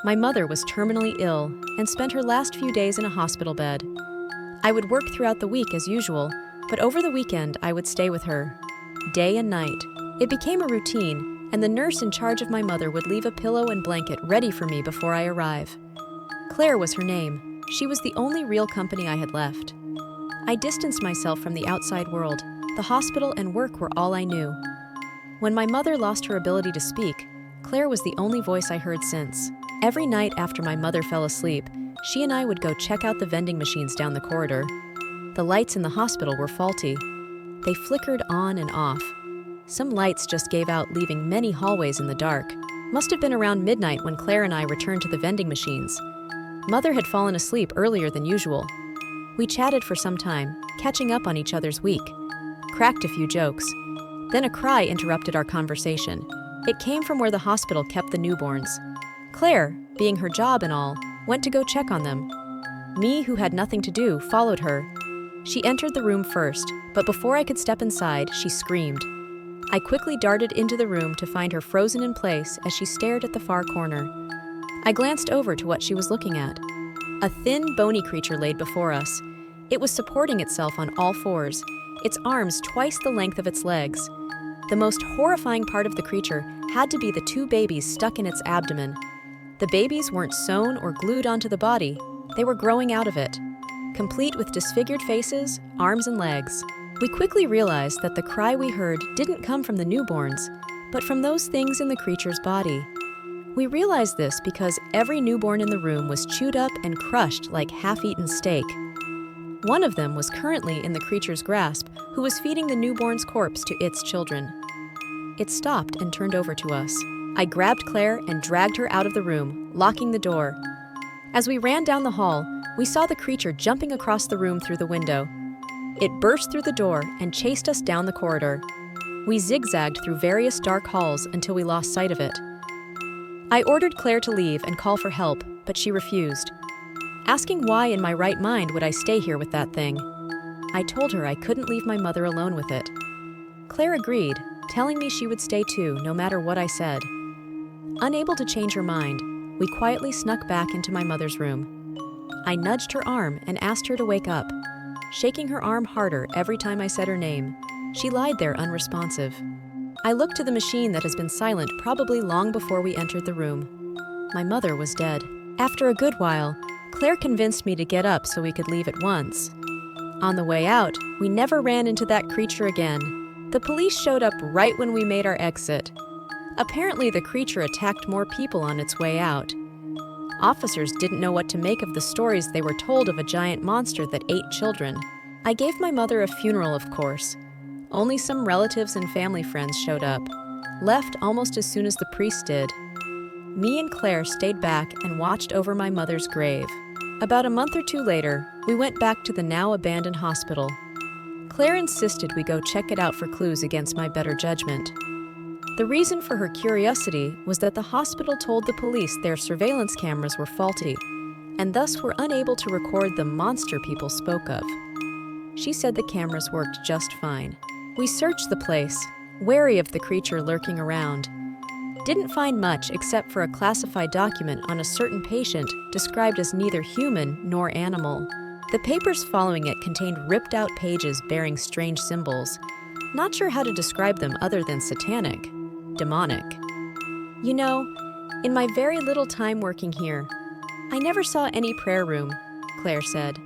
My mother was terminally ill and spent her last few days in a hospital bed. I would work throughout the week as usual, but over the weekend I would stay with her, day and night. It became a routine, and the nurse in charge of my mother would leave a pillow and blanket ready for me before I arrive. Claire was her name. She was the only real company I had left. I distanced myself from the outside world. The hospital and work were all I knew. When my mother lost her ability to speak, Claire was the only voice I heard since. Every night after my mother fell asleep, she and I would go check out the vending machines down the corridor. The lights in the hospital were faulty. They flickered on and off. Some lights just gave out, leaving many hallways in the dark. Must have been around midnight when Claire and I returned to the vending machines. Mother had fallen asleep earlier than usual. We chatted for some time, catching up on each other's week. Cracked a few jokes. Then a cry interrupted our conversation. It came from where the hospital kept the newborns. Claire, being her job and all, went to go check on them. Me, who had nothing to do, followed her. She entered the room first, but before I could step inside, she screamed. I quickly darted into the room to find her frozen in place as she stared at the far corner. I glanced over to what she was looking at. A thin, bony creature laid before us. It was supporting itself on all fours, its arms twice the length of its legs. The most horrifying part of the creature had to be the two babies stuck in its abdomen. The babies weren't sewn or glued onto the body, they were growing out of it, complete with disfigured faces, arms and legs. We quickly realized that the cry we heard didn't come from the newborns, but from those things in the creature's body. We realized this because every newborn in the room was chewed up and crushed like half-eaten steak. One of them was currently in the creature's grasp, who was feeding the newborn's corpse to its children. It stopped and turned over to us. I grabbed Claire and dragged her out of the room, locking the door. As we ran down the hall, we saw the creature jumping across the room through the window. It burst through the door and chased us down the corridor. We zigzagged through various dark halls until we lost sight of it. I ordered Claire to leave and call for help, but she refused, asking why in my right mind would I stay here with that thing. I told her I couldn't leave my mother alone with it. Claire agreed, telling me she would stay too, no matter what I said. Unable to change her mind, we quietly snuck back into my mother's room. I nudged her arm and asked her to wake up. Shaking her arm harder every time I said her name, she lied there unresponsive. I looked to the machine that has been silent probably long before we entered the room. My mother was dead. After a good while, Claire convinced me to get up so we could leave at once. On the way out, we never ran into that creature again. The police showed up right when we made our exit. Apparently, the creature attacked more people on its way out. Officers didn't know what to make of the stories they were told of a giant monster that ate children. I gave my mother a funeral, of course. Only some relatives and family friends showed up, left almost as soon as the priest did. Me and Claire stayed back and watched over my mother's grave. About a month or two later, we went back to the now abandoned hospital. Claire insisted we go check it out for clues against my better judgment. The reason for her curiosity was that the hospital told the police their surveillance cameras were faulty, and thus were unable to record the monster people spoke of. She said the cameras worked just fine. We searched the place, wary of the creature lurking around. Didn't find much except for a classified document on a certain patient described as neither human nor animal. The papers following it contained ripped-out pages bearing strange symbols. Not sure how to describe them other than satanic. Demonic. You know, in my very little time working here, I never saw any prayer room, Claire said.